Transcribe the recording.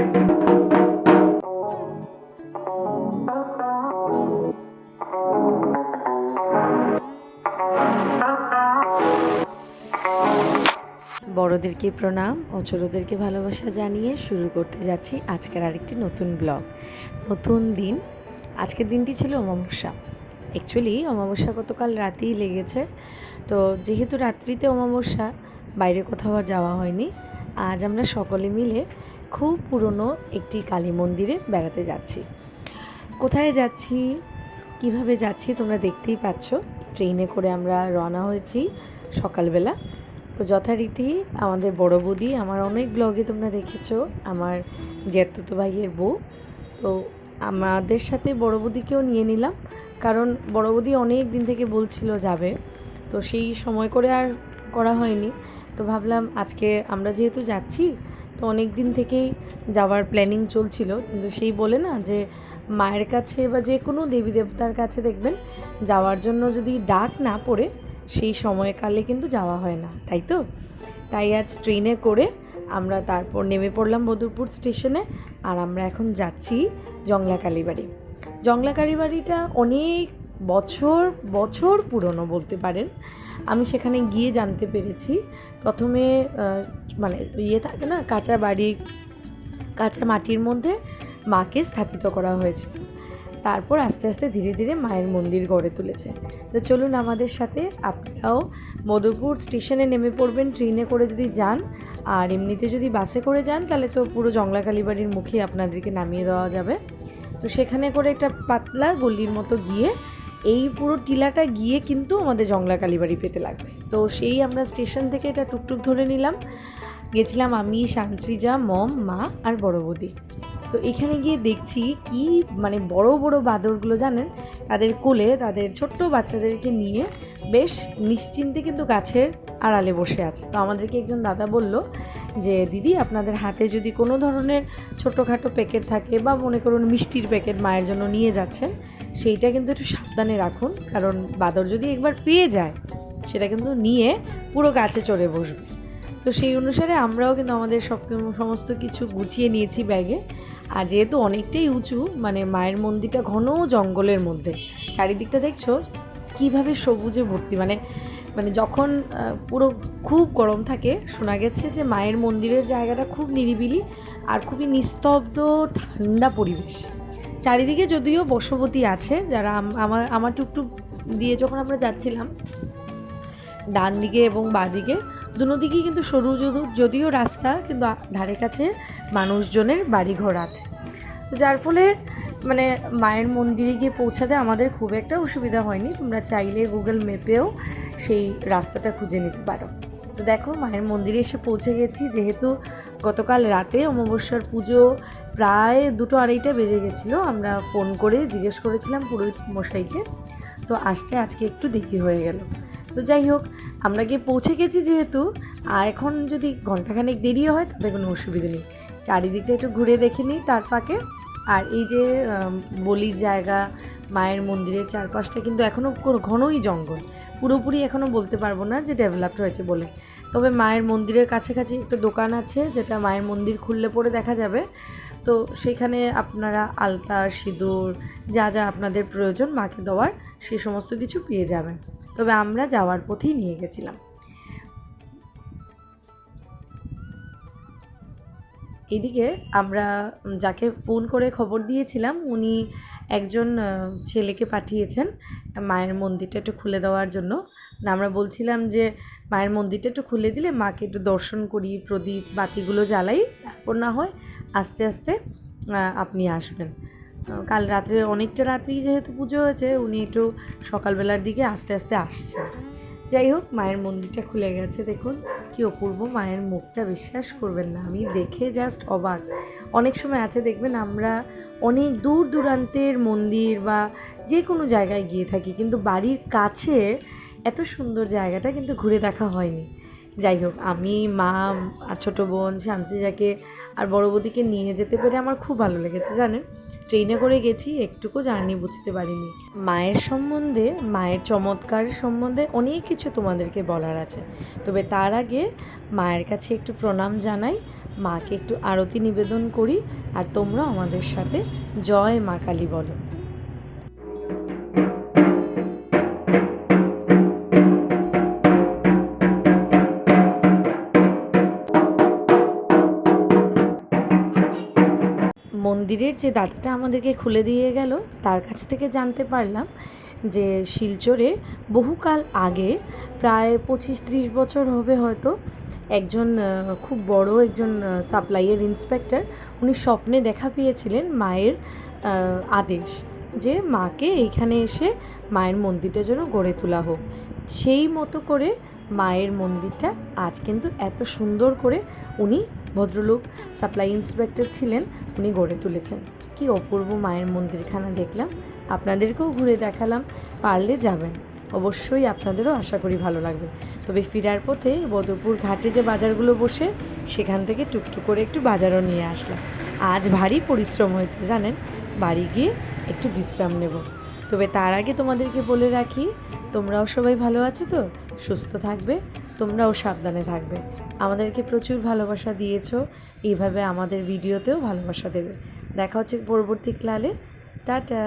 বড়দেরকে প্রণাম ও ছোটদেরকে ভালোবাসা জানিয়ে শুরু করতে যাচ্ছি আজকের আরেকটি নতুন ব্লগ। নতুন দিন। আজকের দিনটি ছিল অমাবস্যা। অ্যাকচুয়ালি অমাবস্যা গতকাল রাতেই লেগেছে, তো যেহেতু রাত্রিতে অমাবস্যা বাইরে কোথাও আর যাওয়া হয়নি। আজ আমরা সকলে মিলে খুব পুরনো একটি কালী মন্দিরে বেড়াতে যাচ্ছি। কোথায় যাচ্ছি, কিভাবে যাচ্ছি তোমরা দেখতেই পাচ্ছ। ট্রেনে করে আমরা রওনা হয়েছি সকালবেলা। তো যথারীতি আমাদের বড় বৌদি, আমার অনেক ব্লগে তোমরা দেখেছো, আমার জ্যাঠতো ভাইয়ের বউ। তো আমাদের সাথে বড় বৌদিকেও নিয়ে নিলাম, কারণ বড় বৌদি অনেক দিন থেকে বলছিল যাবে, তো সেই সময় করে আর করা হয়নি। তো ভাবলাম আজকে আমরা যেহেতু যাচ্ছি, তো অনেক দিন থেকেই যাওয়ার প্ল্যানিং চলছিল, কিন্তু সেই বলে না যে মায়ের কাছে বা যে কোনো দেবী দেবতার কাছে দেখবেন যাওয়ার জন্য যদি ডাক না পড়ে সেই সময়কালে কিন্তু যাওয়া হয় না, তাই তো। তাই আজ ট্রেনে করে আমরা তারপর নেমে পড়লাম বদরপুর স্টেশনে, আর আমরা এখন যাচ্ছি জংলা কালীবাড়ি। জংলা কালীবাড়িটা অনেক বছর বছর পুরনো বলতে পারেন। আমি সেখানে গিয়ে জানতে পেরেছি, প্রথমে মানে থাকে না, কাঁচা বাড়ি, কাঁচা মাটির মধ্যে মাকে স্থাপিত করা হয়েছে। তারপর আস্তে আস্তে ধীরে ধীরে মায়ের মন্দির গড়ে তুলেছে। তো চলুন আমাদের সাথে, আপনারাও মধুপুর স্টেশনে নেমে পড়বেন ট্রেনে করে যদি যান, আর এমনিতে যদি বাসে করে যান তাহলে তো পুরো জংলা কালীবাড়ির মুখে আপনাদেরকে নামিয়ে দেওয়া যাবে। তো সেখানে করে একটা পাতলা গলির মতো গিয়ে এই পুরো টিলাটা গিয়ে কিন্তু আমাদের জংলা কালীবাড়ি পেতে লাগবে। তো সেই আমরা স্টেশন থেকে এটা টুকটুক ধরে নিলাম, গেছিলাম আমি, শান্ত্রীজা, মম, মা আর বড় বৌদি। তো এখানে গিয়ে দেখছি কি মানে বড় বড় বাঁদরগুলো জানেন, তাদের কোলে তাদের ছোট্ট বাচ্চাদেরকে নিয়ে বেশ নিশ্চিন্তে কিন্তু গাছের আড়ালে বসে আছে। তো আমাদেরকে একজন দাদা বলল যে দিদি, আপনাদের হাতে যদি কোনো ধরনের ছোটোখাটো প্যাকেট থাকে বা মনে করুন মিষ্টির প্যাকেট মায়ের জন্য নিয়ে যাচ্ছেন, সেইটা কিন্তু একটু সাবধানে রাখুন, কারণ বাঁদর যদি একবার পেয়ে যায় সেটা কিন্তু নিয়ে পুরো গাছে চড়ে বসবে। তো সেই অনুসারে আমরাও কিন্তু আমাদের সমস্ত কিছু গুছিয়ে নিয়েছি ব্যাগে। আর যেহেতু অনেকটাই উঁচু, মানে মায়ের মন্দিরটা ঘন জঙ্গলের মধ্যে, চারিদিকটা দেখছো কীভাবে সবুজে ভর্তি, মানে মানে যখন পুরো খুব গরম থাকে, শোনা গেছে যে মায়ের মন্দিরের জায়গাটা খুব নিরিবিলি আর খুবই নিস্তব্ধ ঠান্ডা পরিবেশ। চারিদিকে যদিও বসবতী আছে, যারা আমার টুকটুক দিয়ে যখন আমরা যাচ্ছিলাম, ডান দিকে এবং বাঁ দিকে দুনো দিকেই কিন্তু সরু যদিও রাস্তা, কিন্তু ধারে কাছে মানুষজনের বাড়িঘর আছে। তো যার ফলে মানে মায়ের মন্দিরে গিয়ে পৌঁছাতে আমাদের খুব একটা অসুবিধা হয়নি। তোমরা চাইলে গুগল ম্যাপেও সেই রাস্তাটা খুঁজে নিতে পারো। তো দেখো মায়ের মন্দিরে এসে পৌঁছে গেছি। যেহেতু গতকাল রাতে অমাবস্যার পুজো প্রায় 2-2:30 বেজে গেছিলো, আমরা ফোন করে জিজ্ঞেস করেছিলাম পুরোহিত মশাইকে, তো আসতে আজকে একটু দেরি হয়ে গেল। তো যাই হোক, আমরা গিয়ে পৌঁছে গেছি যেহেতু, এখন যদি ঘন্টাখানেক দেরিও হয় তাতে কোনো অসুবিধা নেই। চারিদিকটা একটু ঘুরে দেখে নিই তার ফাঁকে। আর এই যে বলির জায়গা, মায়ের মন্দিরের চারপাশটা কিন্তু এখনও ঘনই জঙ্গল, পুরোপুরি এখনও বলতে পারবো না যে ডেভেলপড হয়েছে বলে। তবে মায়ের মন্দিরের কাছাকাছি একটা দোকান আছে, যেটা মায়ের মন্দির খুললে পরে দেখা যাবে। তো সেখানে আপনারা আলতা, সিঁদুর, যা যা আপনাদের প্রয়োজন মাকে দেওয়ার, সে সমস্ত কিছু পেয়ে যাবেন। তবে আমরা যাওয়ার পথেই নিয়ে গেছিলাম। এদিকে আমরা যাকে ফোন করে খবর দিয়েছিলাম, উনি একজন ছেলেকে পাঠিয়েছেন মায়ের মন্দিরটা একটু খুলে দেওয়ার জন্য। আমরা বলছিলাম যে মায়ের মন্দিরটা একটু খুলে দিলে মাকে একটু দর্শন করি, প্রদীপ বাতিগুলো জ্বালাই, তারপর না হয় আস্তে আস্তে আপনি আসবেন। কাল রাত্রে অনেকটা রাত্রি যেহেতু পুজো হয়েছে, উনি একটু সকালবেলার দিকে আস্তে আস্তে আসছেন। যাই হোক, মায়ের মন্দিরটা খুলে গেছে, দেখুন কি অপূর্ব মায়ের মুখটা, বিশ্বাস করবেন না, আমি দেখে জাস্ট অবাক। অনেক সময় আছে দেখবেন আমরা অনেক দূর দূরান্তের মন্দির বা যে কোনো জায়গায় গিয়ে থাকি, কিন্তু বাড়ির কাছে এত সুন্দর জায়গাটা কিন্তু ঘুরে দেখা হয়নি। যাই হোক, আমি, মা, ছোটো বোন শান্তিজাকে আর বড় বৌদিকে নিয়ে যেতে পেরে আমার খুব ভালো লেগেছে জানেন। ট্রেনে করে গেছি, একটুকু জার্নি বুঝতে পারিনি। মায়ের সম্বন্ধে, মায়ের চমৎকার সম্বন্ধে অনেক কিছু তোমাদেরকে বলার আছে, তবে তার আগে মায়ের কাছে একটু প্রণাম জানাই। মাকে একটু আরতি নিবেদন করি, আর তোমরা আমাদের সাথে জয় মা কালী বলো। মন্দিরের যে দাদাটা আমাদেরকে খুলে দিয়ে গেল, তার কাছ থেকে জানতে পারলাম যে শিলচরে বহুকাল আগে, প্রায় 25-30 বছর হবে হয়তো, একজন খুব বড় একজন সাপ্লাইয়ের ইন্সপেক্টর, উনি স্বপ্নে দেখা পেয়েছিলেন মায়ের আদেশ যে মাকে এইখানে এসে মায়ের মন্দিরটা যেন গড়ে তোলা হোক। সেই মতো করে মায়ের মন্দিরটা আজ কিন্তু এত সুন্দর করে উনি, ভদ্রলোক সাপ্লাই ইন্সপেক্টর ছিলেন, উনি গড়ে তুলেছেন। কি অপূর্ব মায়ের মন্দিরখানা দেখলাম, আপনাদেরকেও ঘুরে দেখালাম, পারলে যাবেন, অবশ্যই আপনাদেরও আশা করি ভালো লাগবে। তবে ফেরার পথে বদরপুর ঘাটে যে বাজারগুলো বসে, সেখান থেকে টুকটুক করে একটু বাজারও নিয়ে আসলাম। আজ ভারী পরিশ্রম হয়েছে জানেন, বাড়ি গিয়ে একটু বিশ্রাম নেব। তবে তার আগে তোমাদেরকে বলে রাখি, তোমরাও সবাই ভালো আছো তো, সুস্থ থাকবে, তোমরাও সাবধানে থাকবে। আমাদেরকে প্রচুর ভালোবাসা দিয়েছো, এইভাবে আমাদের ভিডিওতেও ভালোবাসা দেবে। দেখা হচ্ছে পরবর্তী ক্লালে। টাটা।